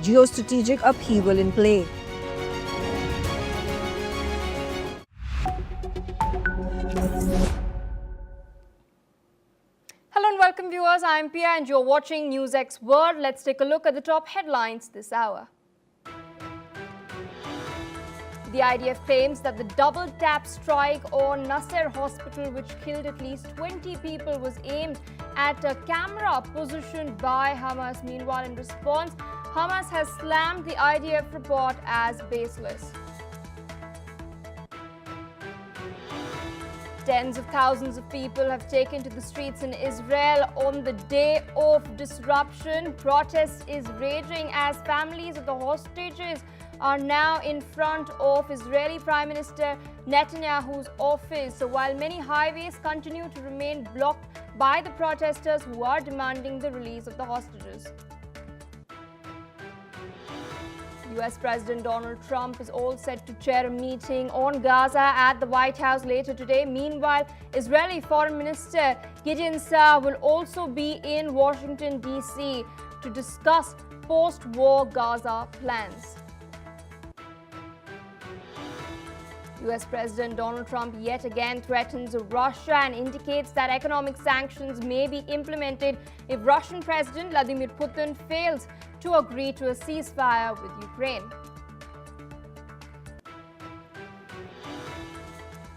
geostrategic upheaval in play. Hello and welcome viewers, I am Pia and you're watching NewsX World. Let's take a look at the top headlines this hour. The IDF claims that the double-tap strike on Nasser hospital, which killed at least 20 people, was aimed at a camera positioned by Hamas. Meanwhile, in response, Hamas has slammed the IDF report as baseless. Tens of thousands of people have taken to the streets in Israel on the day of disruption. Protest is raging as families of the hostages are now in front of Israeli Prime Minister Netanyahu's office. So while many highways continue to remain blocked by the protesters who are demanding the release of the hostages. US President Donald Trump is all set to chair a meeting on Gaza at the White House later today. Meanwhile, Israeli Foreign Minister Gideon Saar will also be in Washington, D.C. to discuss post-war Gaza plans. US President Donald Trump yet again threatens Russia and indicates that economic sanctions may be implemented if Russian President Vladimir Putin fails to agree to a ceasefire with Ukraine.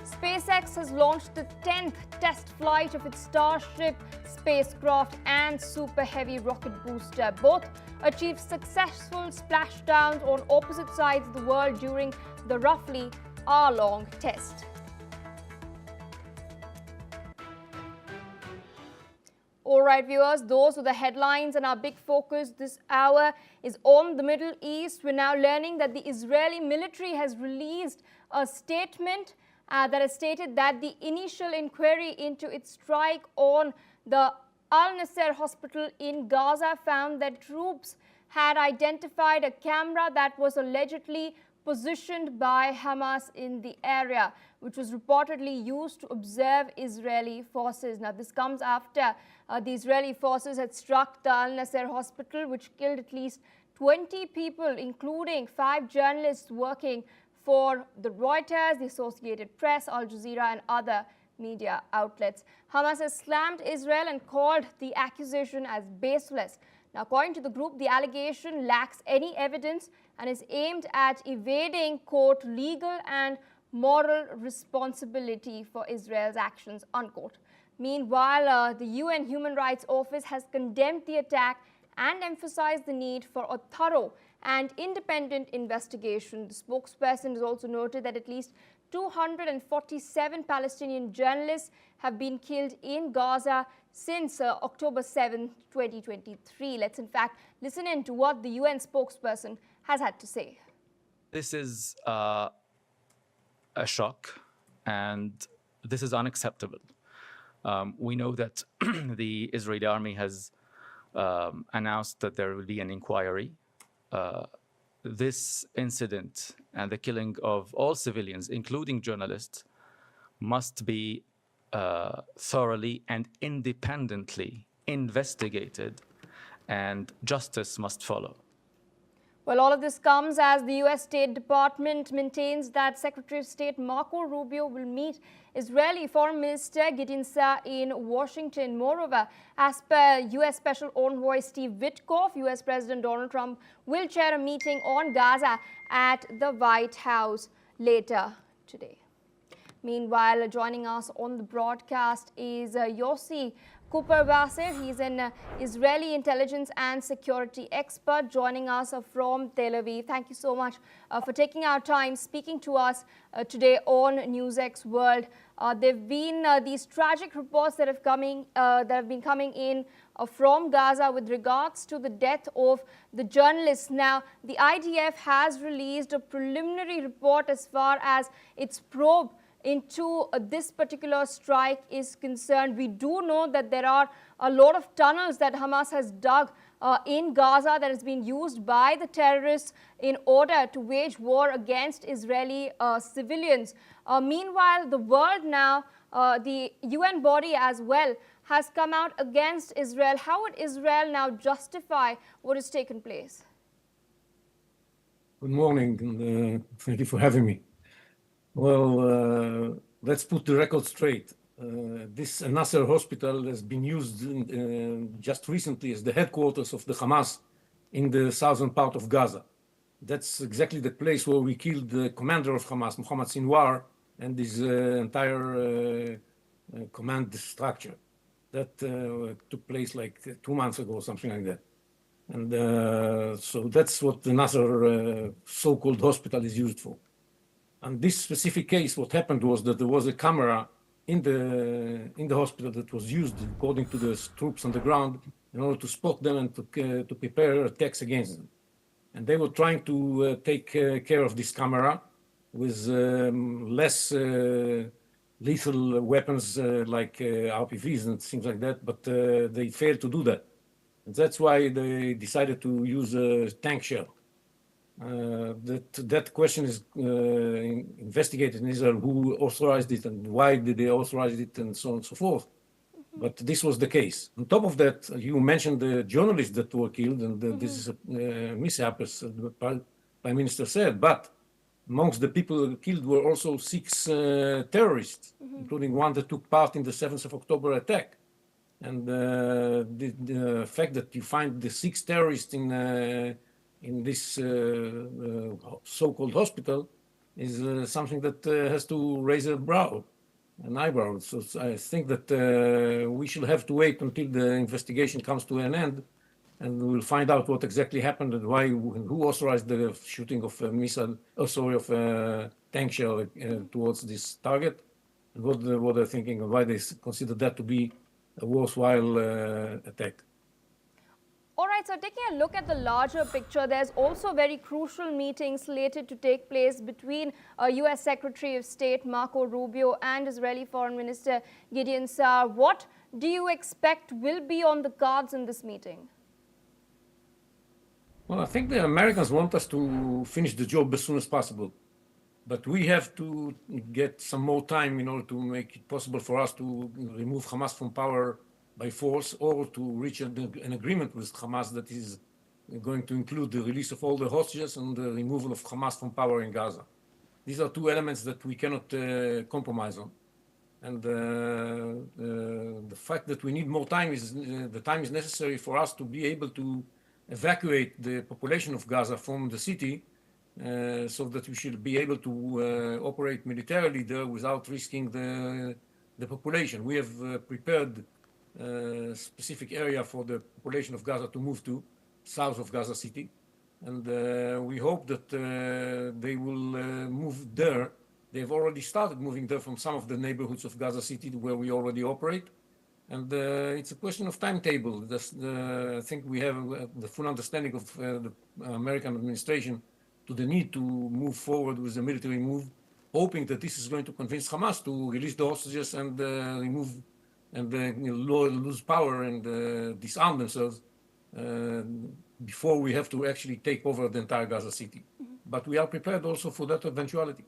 SpaceX has launched the 10th test flight of its Starship spacecraft and Super Heavy rocket booster. Both achieved successful splashdowns on opposite sides of the world during the roughly hour-long test. All right, viewers, those are the headlines, and our big focus this hour is on the Middle East. We're now learning that the Israeli military has released a statement that has stated that the initial inquiry into its strike on the Al-Nasser hospital in Gaza found that troops had identified a camera that was allegedly positioned by Hamas in the area, which was reportedly used to observe Israeli forces. Now, this comes after the Israeli forces had struck the Al-Nasser hospital, which killed at least 20 people, including 5 journalists working for the Reuters, the Associated Press, Al Jazeera, and other media outlets. Hamas has slammed Israel and called the accusation as baseless. Now, according to the group, the allegation lacks any evidence and is aimed at evading, quote, legal and moral responsibility for Israel's actions, unquote. Meanwhile, the UN Human Rights Office has condemned the attack and emphasized the need for a thorough and independent investigation. The spokesperson has also noted that at least 247 Palestinian journalists have been killed in Gaza since October 7, 2023. Let's in fact listen in to what the UN spokesperson has had to say. This is a shock, and this is unacceptable. We know that the Israeli army has announced that there will be an inquiry. This incident and the killing of all civilians, including journalists, must be thoroughly and independently investigated, and justice must follow. Well, all of this comes as the U.S. State Department maintains that Secretary of State Marco Rubio will meet Israeli Foreign Minister Gideon Saar in Washington. Moreover, as per U.S. Special Envoy Steve Witkoff, U.S. President Donald Trump will chair a meeting on Gaza at the White House later today. Meanwhile, joining us on the broadcast is Yossi Cooper-Wasser. He's an Israeli intelligence and security expert joining us from Tel Aviv. Thank you so much for taking our time speaking to us today on NewsX World. There have been these tragic reports that have been coming in from Gaza with regards to the death of the journalists. Now, the IDF has released a preliminary report as far as its probe into this particular strike is concerned. We do know that there are a lot of tunnels that Hamas has dug in Gaza that has been used by the terrorists in order to wage war against Israeli civilians. Meanwhile, the world now, the UN body as well, has come out against Israel. How would Israel now justify what has taken place? Good morning, and thank you for having me. Well, let's put the record straight. This Nasser hospital has been used just recently as the headquarters of the Hamas in the southern part of Gaza. That's exactly the place where we killed the commander of Hamas, Mohammed Sinwar, and his entire command structure. That took place like 2 months ago, something like that. And so that's what the Nasser so-called hospital is used for. And this specific case, what happened was that there was a camera in the hospital that was used, according to the troops on the ground, in order to spot them and to prepare attacks against them. And they were trying to take care of this camera with less lethal weapons like RPVs and things like that, but they failed to do that. And that's why they decided to use a tank shell. That question is investigated in Israel, who authorized it and why did they authorize it and so on and so forth. But this was the case. On top of that, you mentioned the journalists that were killed, and this is a mishap, as the Prime Minister said, but amongst the people killed were also 6 terrorists, including one that took part in the 7th of October attack. And the fact that you find the 6 terrorists in this so-called hospital is something that has to raise an eyebrow. So I think that we should have to wait until the investigation comes to an end, and we'll find out what exactly happened and why, who authorized the shooting of a missile, of a tank shell towards this target, and what they're thinking and why they consider that to be a worthwhile attack. All right, so taking a look at the larger picture, there's also very crucial meetings slated to take place between U.S. Secretary of State Marco Rubio and Israeli Foreign Minister Gideon Saar. What do you expect will be on the cards in this meeting? Well, I think the Americans want us to finish the job as soon as possible. But we have to get some more time in order to make it possible for us to remove Hamas from power by force, or to reach an agreement with Hamas that is going to include the release of all the hostages and the removal of Hamas from power in Gaza. These are 2 elements that we cannot compromise on. And the fact that we need more time is, the time is necessary for us to be able to evacuate the population of Gaza from the city, so that we should be able to operate militarily there without risking the population. We have prepared a specific area for the population of Gaza to move to, south of Gaza City. And we hope that they will move there. They've already started moving there from some of the neighborhoods of Gaza City where we already operate. And it's a question of timetable. I think we have the full understanding of the American administration to the need to move forward with a military move, hoping that this is going to convince Hamas to release the hostages and remove and lose power and disarm themselves before we have to actually take over the entire Gaza City. But we are prepared also for that eventuality.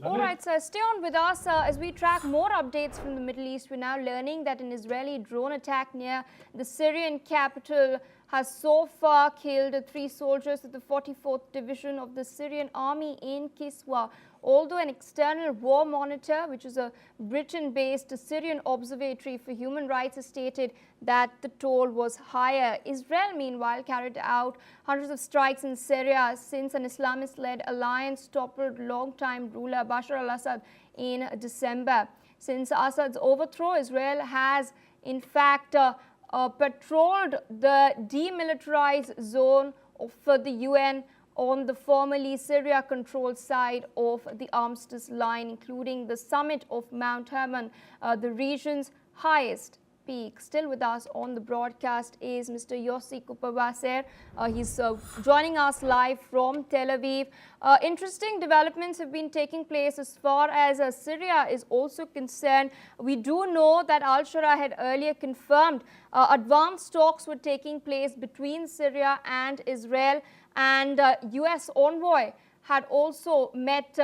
All right, sir, stay on with us as we track more updates from the Middle East. We're now learning that an Israeli drone attack near the Syrian capital has so far killed 3 soldiers of the 44th Division of the Syrian Army in Kiswa. Although an external war monitor, which is a Britain-based Syrian observatory for human rights, has stated that the toll was higher. Israel, meanwhile, carried out hundreds of strikes in Syria since an Islamist-led alliance toppled longtime ruler Bashar al-Assad in December. Since Assad's overthrow, Israel has, in fact, patrolled the demilitarized zone of the UN on the formerly Syria-controlled side of the armistice line, including the summit of Mount Hermon, the region's highest peak. Still with us on the broadcast is Mr. Yossi Kupawasser. He's joining us live from Tel Aviv. Interesting developments have been taking place as far as Syria is also concerned. We do know that Al-Shura had earlier confirmed advanced talks were taking place between Syria and Israel, and US envoy had also met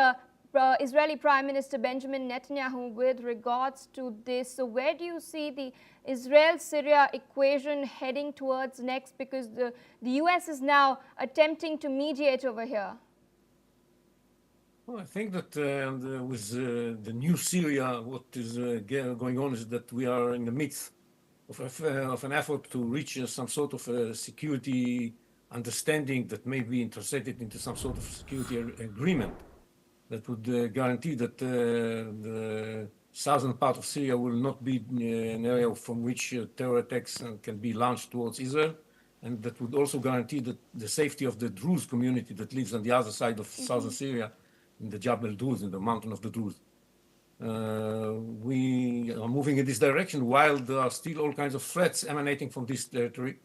Israeli Prime Minister Benjamin Netanyahu with regards to this. So where do you see the Israel-Syria equation heading towards next? Because the US is now attempting to mediate over here. Well, I think that with the new Syria, what is going on is that we are in the midst of an effort to reach some sort of a security understanding that may be translated into some sort of security agreement that would guarantee that the southern part of Syria will not be an area from which terror attacks can be launched towards Israel, and that would also guarantee that the safety of the Druze community that lives on the other side of southern Syria, in the Jabal Druze, in the mountain of the Druze. We are moving in this direction while there are still all kinds of threats emanating from this territory.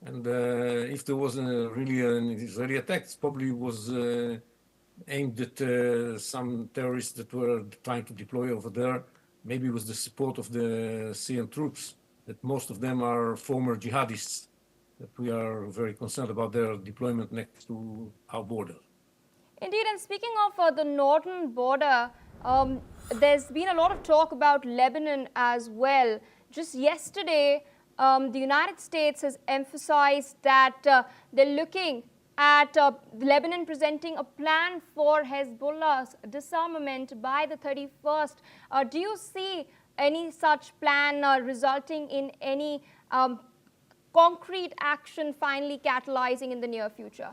And if there was really an Israeli attack, it probably was aimed at some terrorists that were trying to deploy over there, maybe with the support of the Syrian troops, that most of them are former jihadists, that we are very concerned about their deployment next to our border. Indeed, and speaking of the northern border, there's been a lot of talk about Lebanon as well. Just yesterday, the United States has emphasized that they're looking at Lebanon presenting a plan for Hezbollah's disarmament by the 31st. Do you see any such plan resulting in any concrete action finally catalyzing in the near future?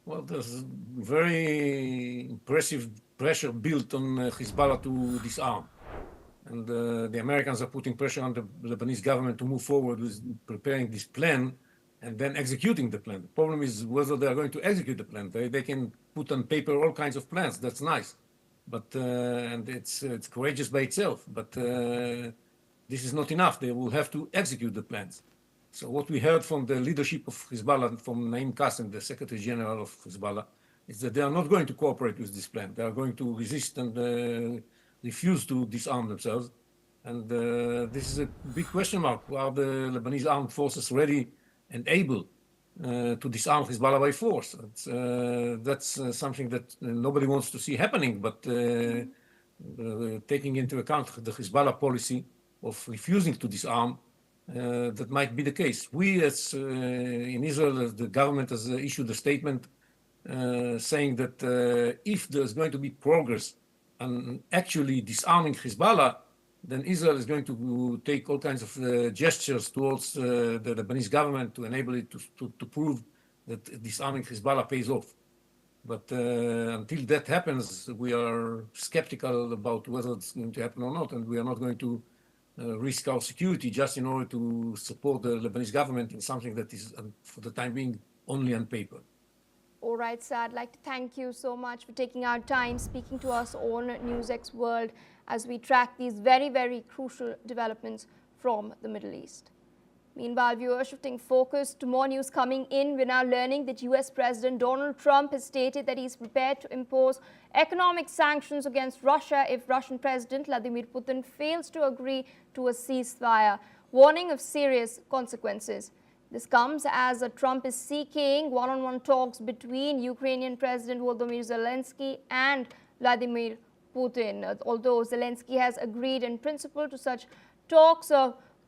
Well, there's very impressive pressure built on Hezbollah to disarm. And the Americans are putting pressure on the Lebanese government to move forward with preparing this plan and then executing the plan. The problem is whether they are going to execute the plan. They can put on paper all kinds of plans. That's nice. But and it's courageous by itself. But this is not enough. They will have to execute the plans. So what we heard from the leadership of Hezbollah, from Naim Qassem, the Secretary General of Hezbollah, is that they are not going to cooperate with this plan. They are going to resist and refuse to disarm themselves. And this is a big question mark. Are the Lebanese armed forces ready and able to disarm Hezbollah by force? That's something that nobody wants to see happening, but taking into account the Hezbollah policy of refusing to disarm, that might be the case. We, as in Israel, the government has issued a statement saying that if there's going to be progress on actually disarming Hezbollah, then Israel is going to take all kinds of gestures towards the Lebanese government to enable it to prove that disarming Hezbollah pays off. But until that happens, we are skeptical about whether it's going to happen or not, and we are not going to risk our security just in order to support the Lebanese government in something that is, for the time being, only on paper. All right, sir. I'd like to thank you so much for taking our time speaking to us on NewsX World as we track these very, very crucial developments from the Middle East. Meanwhile, viewers, shifting focus to more news coming in, we're now learning that US President Donald Trump has stated that he's prepared to impose economic sanctions against Russia if Russian President Vladimir Putin fails to agree to a ceasefire, warning of serious consequences. This comes as Trump is seeking one-on-one talks between Ukrainian President Volodymyr Zelensky and Vladimir Putin. Although Zelensky has agreed in principle to such talks,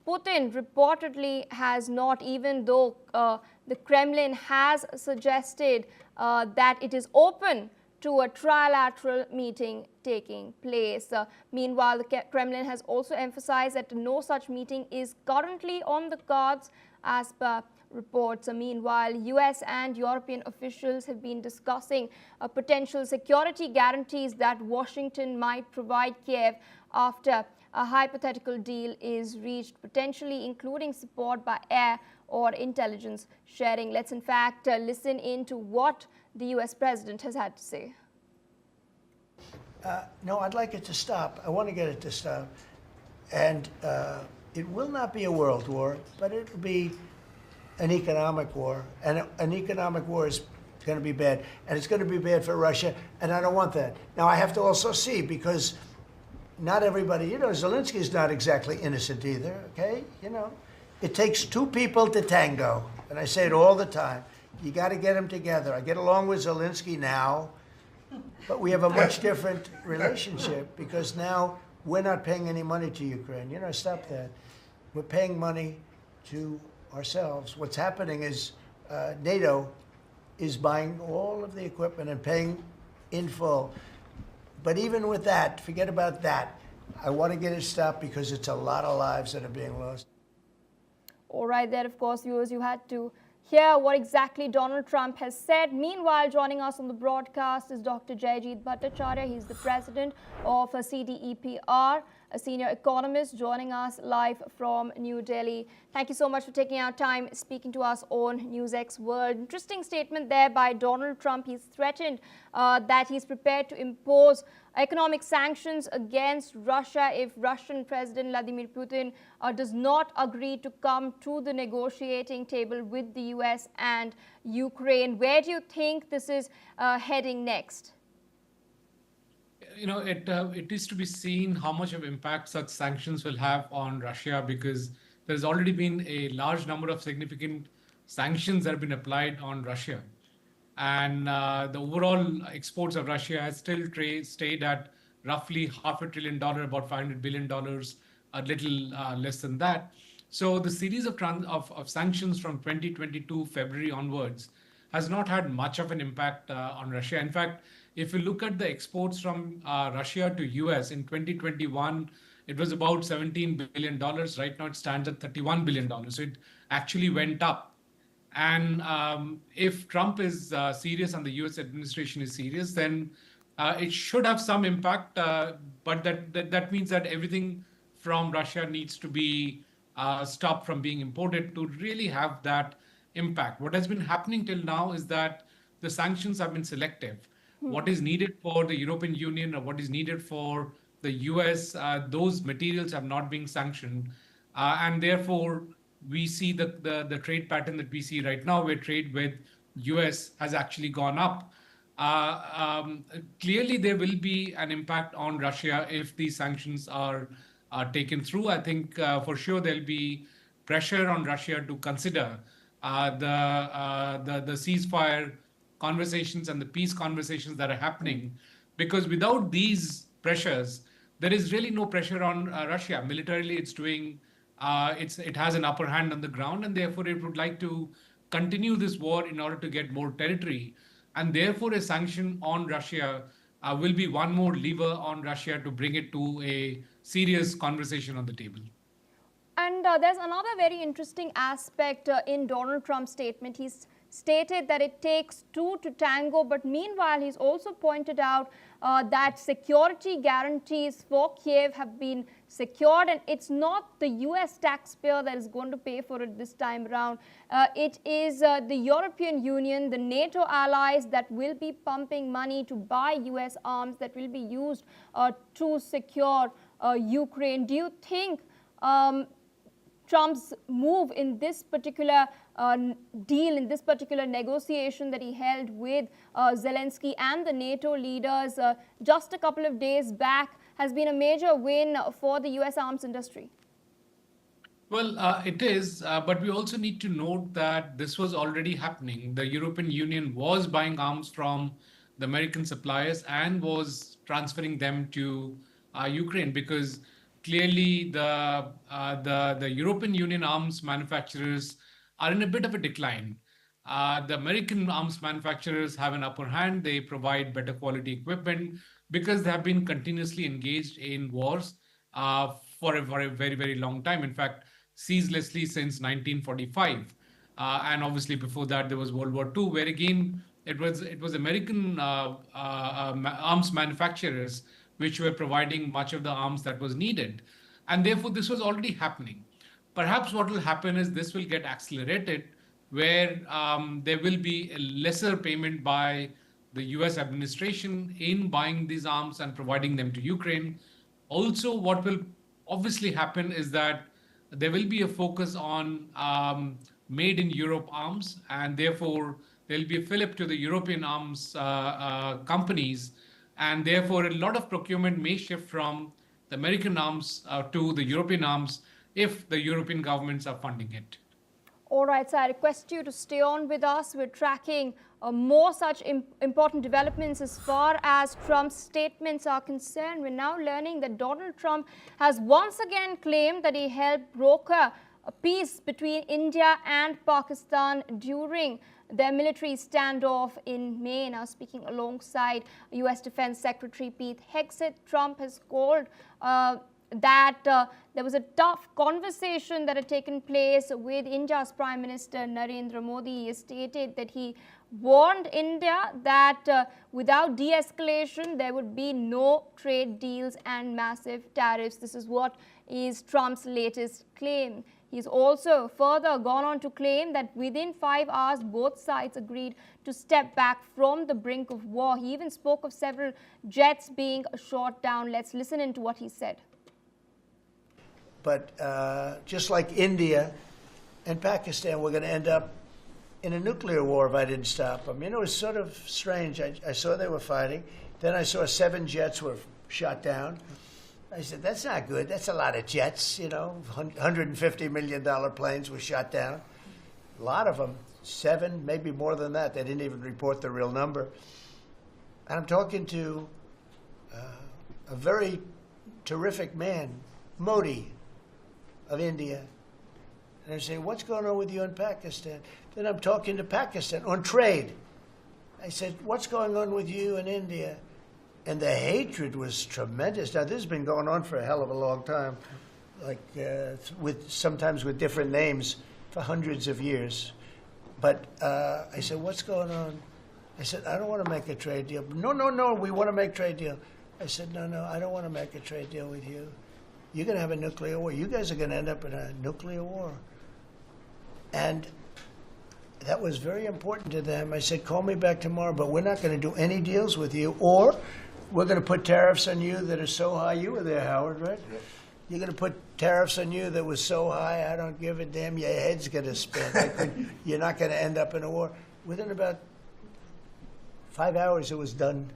Putin reportedly has not, even though the Kremlin has suggested that it is open to a trilateral meeting taking place. Meanwhile, the Kremlin has also emphasized that no such meeting is currently on the cards as per reports. Meanwhile, US and European officials have been discussing potential security guarantees that Washington might provide Kiev after a hypothetical deal is reached, potentially including support by air or intelligence sharing. Let's in fact listen in to what the US president has had to say. No, I'd like it to stop. I want to get it to stop. And it will not be a world war, but it will be an economic war. And an economic war is going to be bad. And it's going to be bad for Russia, and I don't want that. Now, I have to also see, because not everybody, Zelensky is not exactly innocent either, okay? It takes two people to tango, and I say it all the time. You got to get them together. I get along with Zelensky now, But we have a much different relationship because now we're not paying any money to Ukraine. You know, stop that. We're paying money to ourselves. What's happening is NATO is buying all of the equipment and paying in full. But even with that, forget about that. I want to get it stopped because it's a lot of lives that are being lost. All right, there, of course, viewers, you had to hear what exactly Donald Trump has said. Meanwhile, joining us on the broadcast is Dr. Jayjeet Bhattacharya. He's the president of CDEPR, a senior economist, joining us live from New Delhi. Thank you so much for taking our time speaking to us on NewsX World. Interesting statement there by Donald Trump. He's threatened that he's prepared to impose economic sanctions against Russia if Russian President Vladimir Putin does not agree to come to the negotiating table with the US and Ukraine. Where do you think this is heading next? You know, it is to be seen how much of impact such sanctions will have on Russia, because there's already been a large number of significant sanctions that have been applied on Russia. And the overall exports of Russia has still stayed at roughly $500 billion, about $500 billion, a little less than that. So the series of sanctions from 2022 February onwards has not had much of an impact on Russia. In fact, if you look at the exports from Russia to US in 2021, it was about $17 billion. Right now it stands at $31 billion. So it actually went up. And if Trump is serious and the US administration is serious, then it should have some impact. But that means that everything from Russia needs to be stopped from being imported to really have that impact. What has been happening till now is that the sanctions have been selective. What is needed for the European Union or what is needed for the US, those materials have not been sanctioned. And therefore, we see the trade pattern that we see right now, where trade with US has actually gone up. Clearly, there will be an impact on Russia if these sanctions are taken through. I think for sure there'll be pressure on Russia to consider the ceasefire conversations and the peace conversations that are happening, because without these pressures, there is really no pressure on Russia. Militarily, it's doing, it has an upper hand on the ground, and therefore it would like to continue this war in order to get more territory. And therefore, a sanction on Russia will be one more lever on Russia to bring it to a serious conversation on the table. And there's another very interesting aspect in Donald Trump's statement. He's stated that it takes two to tango, but meanwhile, he's also pointed out that security guarantees for Kiev have been secured, and it's not the US taxpayer that is going to pay for it this time around. It is the European Union, the NATO allies that will be pumping money to buy US arms that will be used to secure Ukraine. Do you think Trump's move in this particular deal, in this particular negotiation that he held with Zelensky and the NATO leaders just a couple of days back, has been a major win for the US arms industry? Well, it is, but we also need to note that this was already happening. The European Union was buying arms from the American suppliers and was transferring them to Ukraine, because clearly the European Union arms manufacturers are in a bit of a decline. The American arms manufacturers have an upper hand. They provide better quality equipment because they have been continuously engaged in wars for a very, very long time. In fact, ceaselessly since 1945. And obviously before that, there was World War II, where again, it was American arms manufacturers which were providing much of the arms that was needed. And therefore, this was already happening. Perhaps what will happen is this will get accelerated, where there will be a lesser payment by the US administration in buying these arms and providing them to Ukraine. Also, what will obviously happen is that there will be a focus on made in Europe arms, and therefore there'll be a fillip to the European arms companies. And therefore, a lot of procurement may shift from the American arms to the European arms if the European governments are funding it. All right, so I request you to stay on with us. We're tracking more such important developments as far as Trump's statements are concerned. We're now learning that Donald Trump has once again claimed that he helped broker a peace between India and Pakistan during their military standoff in May. Now, speaking alongside U.S. Defense Secretary Pete Hegseth, Trump has called that there was a tough conversation that had taken place with India's Prime Minister Narendra Modi. He stated that he warned India that without de-escalation, there would be no trade deals and massive tariffs. This is what is Trump's latest claim. He's also further gone on to claim that within 5 hours, both sides agreed to step back from the brink of war. He even spoke of several jets being shot down. Let's listen into what he said. But just like India and Pakistan, we're going to end up in a nuclear war if I didn't stop them. You know, it's sort of strange. I saw they were fighting. Then I saw 7 jets were shot down. I said, that's not good. That's a lot of jets, you know. $150 million planes were shot down. A lot of them. 7, maybe more than that. They didn't even report the real number. And I'm talking to a very terrific man, Modi, of India. And I say, what's going on with you in Pakistan? Then I'm talking to Pakistan on trade. I said, what's going on with you in India? And the hatred was tremendous. Now, this has been going on for a hell of a long time, like sometimes with different names for hundreds of years. But I said, what's going on? I said, I don't want to make a trade deal. No, we want to make a trade deal. I said, no, I don't want to make a trade deal with you. You're going to have a nuclear war. You guys are going to end up in a nuclear war. And that was very important to them. I said, call me back tomorrow, but we're not going to do any deals with you, or we're going to put tariffs on you that are so high. You were there, Howard, right? Yeah. You're going to put tariffs on you that was so high, I don't give a damn. Your head's going to spin. You're not going to end up in a war. Within about 5 hours, it was done.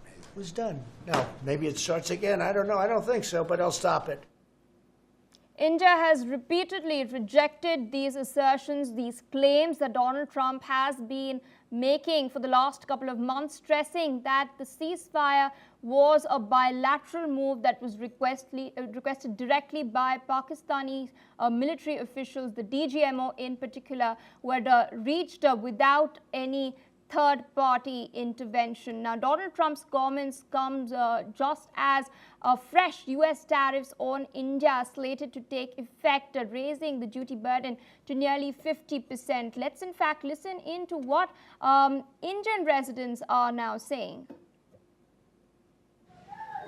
It was done. Now, maybe it starts again. I don't know. I don't think so, but I'll stop it. India has repeatedly rejected these assertions, these claims that Donald Trump has been making for the last couple of months, stressing that the ceasefire was a bilateral move that was requested directly by Pakistani military officials, the DGMO in particular, who had reached without any third-party intervention. Now, Donald Trump's comments comes just as fresh U.S. tariffs on India slated to take effect, raising the duty burden to nearly 50%. Let's in fact listen into what Indian residents are now saying.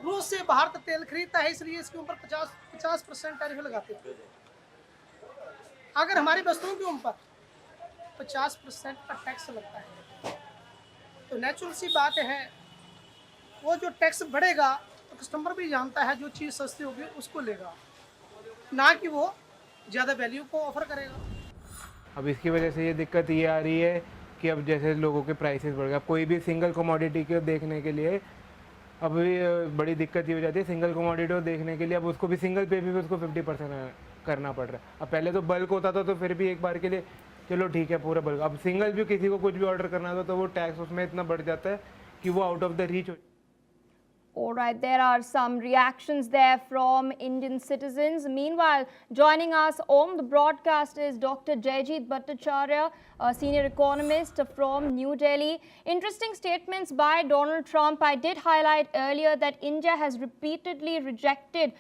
रूस से भारत तेल खरीदता है, इसलिए इसके ऊपर 50% tariff लगाते हैं। अगर हमारी वस्तुओं के ऊपर 50% का टैक्स लगता है, तो नेचुरल सी बात है, वो जो टैक्स बढ़ेगा तो कस्टमर भी जानता है जो चीज़ सस्ती होगी उसको लेगा, ना कि वो ज़्यादा वैल्यू को ऑफर करेगा। अब इसकी वजह से ये दिक्कत ये आ रही है कि अब जैसे लोगों के प्राइसेस बढ़ गए, कोई भी सिंगल कमोडिटी को देखने के लिए अब बड़ी दिक्कत ये हो जाती है। सिंगल कमोडिटी को देखने के लिए अब उसको भी सिंगल पे भी उसको 50% करना पड़ रहा है। अब पहले तो बल्क होता था तो फिर भी एक बार के लिए चलो ठीक है पूरा बल्क, अब सिंगल भी किसी को कुछ भी ऑर्डर करना था तो वो टैक्स उसमें इतना बढ़ जाता है कि वो आउट ऑफ द रीच हो। All right, there are some reactions there from Indian citizens. Meanwhile, joining us on the broadcast is Dr. Jayjeet Bhattacharya, a senior economist from New Delhi. Interesting statements by Donald Trump. I did highlight earlier that India has repeatedly rejected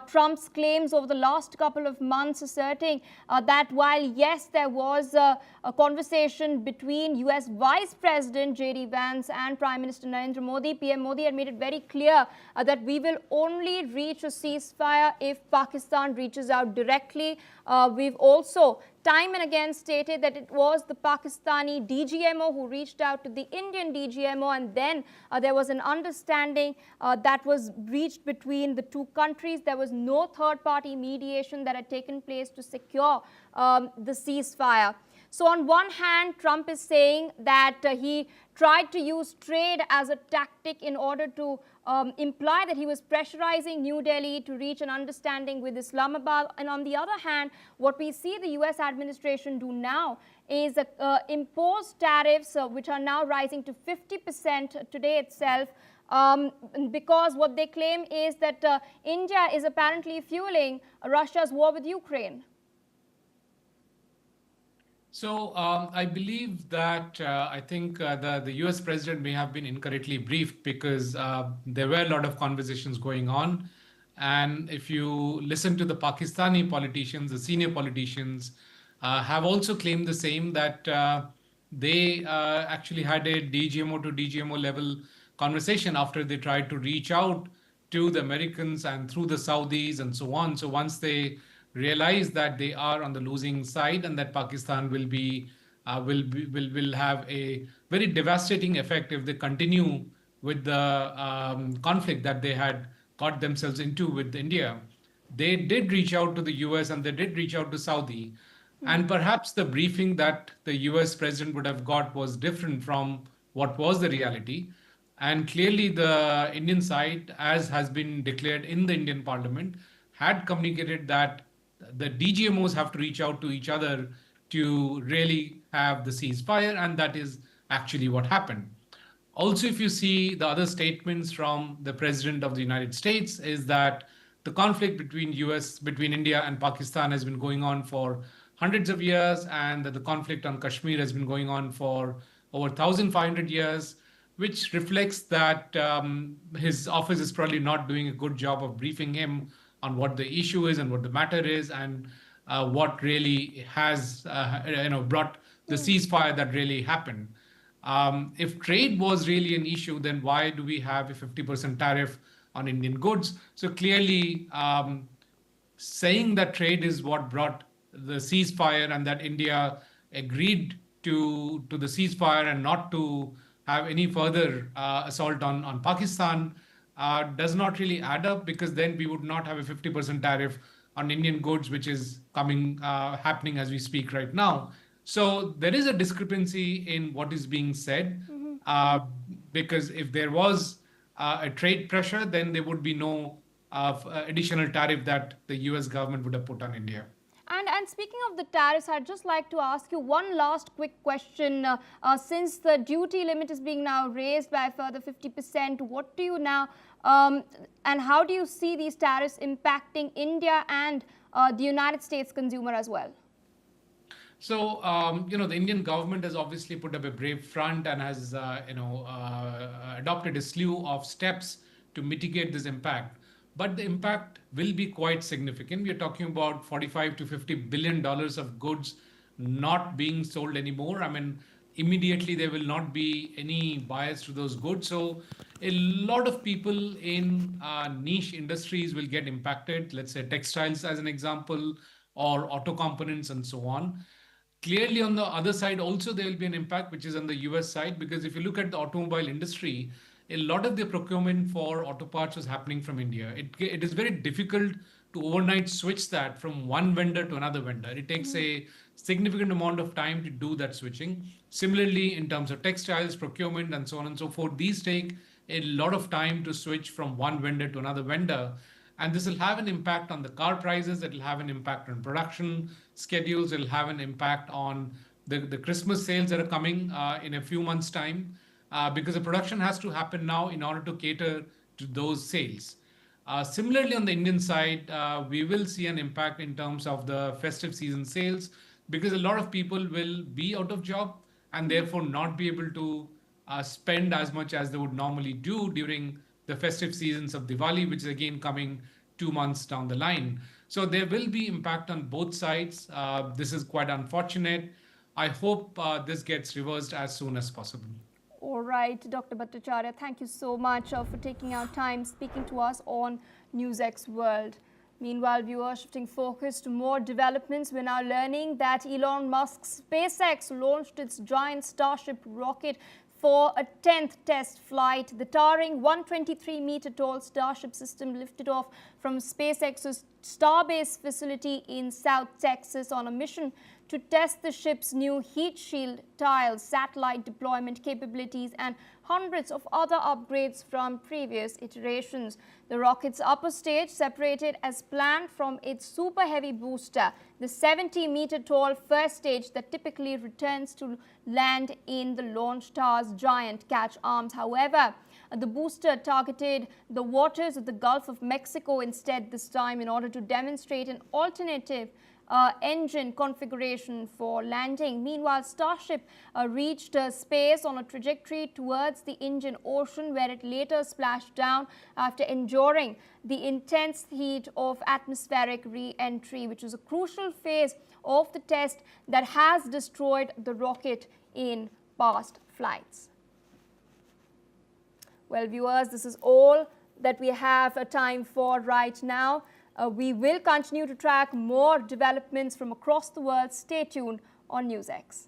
Trump's claims over the last couple of months, asserting that while, yes, there was a conversation between US Vice President J.D. Vance and Prime Minister Narendra Modi, PM Modi had made it very clear that we will only reach a ceasefire if Pakistan reaches out directly. We've also time and again stated that it was the Pakistani DGMO who reached out to the Indian DGMO, and then there was an understanding that was reached between the two countries. There was no third-party mediation that had taken place to secure the ceasefire. So on one hand, Trump is saying that he tried to use trade as a tactic in order to imply that he was pressurizing New Delhi to reach an understanding with Islamabad. And on the other hand, what we see the US administration do now is impose tariffs which are now rising to 50% today itself, because what they claim is that India is apparently fueling Russia's war with Ukraine. So I believe that I think the US president may have been incorrectly briefed, because there were a lot of conversations going on. And if you listen to the Pakistani politicians, the senior politicians have also claimed the same, that they actually had a DGMO to DGMO level conversation after they tried to reach out to the Americans and through the Saudis and so on. So once they realize that they are on the losing side and that Pakistan will have a very devastating effect if they continue with the conflict that they had got themselves into with India, they did reach out to the US and they did reach out to Saudi. And perhaps the briefing that the US president would have got was different from what was the reality. And clearly the Indian side, as has been declared in the Indian parliament, had communicated that the DGMOs have to reach out to each other to really have the ceasefire, and that is actually what happened. Also, if you see the other statements from the President of the United States, is that the conflict between India and Pakistan has been going on for hundreds of years, and that the conflict on Kashmir has been going on for over 1,500 years, which reflects that his office is probably not doing a good job of briefing him on what the issue is and what the matter is, and what really has brought the ceasefire that really happened. If trade was really an issue, then why do we have a 50% tariff on Indian goods? So clearly saying that trade is what brought the ceasefire and that India agreed to the ceasefire and not to have any further assault on Pakistan does not really add up, because then we would not have a 50% tariff on Indian goods, which is happening as we speak right now. So there is a discrepancy in what is being said, because if there was a trade pressure, then there would be no additional tariff that the US government would have put on India. And speaking of the tariffs, I'd just like to ask you one last quick question. Since the duty limit is being now raised by a further 50%, what do you now, and how do you see these tariffs impacting India and the United States consumer as well? So, the Indian government has obviously put up a brave front and has, adopted a slew of steps to mitigate this impact. But the impact will be quite significant. We are talking about $45 to $50 billion of goods not being sold anymore. I mean, immediately there will not be any buyers to those goods. So a lot of people in niche industries will get impacted. Let's say textiles as an example, or auto components and so on. Clearly, on the other side, also there will be an impact, which is on the US side, because if you look at the automobile industry, a lot of the procurement for auto parts was happening from India. It is very difficult to overnight switch that from one vendor to another vendor. It takes a significant amount of time to do that switching. Similarly, in terms of textiles, procurement, and so on and so forth, these take a lot of time to switch from one vendor to another vendor. And this will have an impact on the car prices. It will have an impact on production schedules. It will have an impact on the Christmas sales that are coming in a few months' time, because the production has to happen now in order to cater to those sales. Similarly, on the Indian side, we will see an impact in terms of the festive season sales, because a lot of people will be out of job and therefore not be able to spend as much as they would normally do during the festive seasons of Diwali, which is again coming 2 months down the line. So there will be impact on both sides. This is quite unfortunate. I hope this gets reversed as soon as possible. All right, Dr. Bhattacharya, thank you so much for taking our time speaking to us on NewsX World. Meanwhile, viewers, shifting focus to more developments, we're now learning that Elon Musk's SpaceX launched its giant Starship rocket for a 10th test flight. The towering 123-meter tall Starship system lifted off from SpaceX's Starbase facility in South Texas on a mission to test the ship's new heat shield tiles, satellite deployment capabilities, and hundreds of other upgrades from previous iterations. The rocket's upper stage, separated as planned from its super heavy booster, the 70-meter tall first stage that typically returns to land in the launch tower's giant catch arms. However, the booster targeted the waters of the Gulf of Mexico instead this time in order to demonstrate an alternative engine configuration for landing. Meanwhile, Starship reached space on a trajectory towards the Indian Ocean, where it later splashed down after enduring the intense heat of atmospheric re-entry, which was a crucial phase of the test that has destroyed the rocket in past flights. Well, viewers, this is all that we have time for right now. We will continue to track more developments from across the world. Stay tuned on NewsX.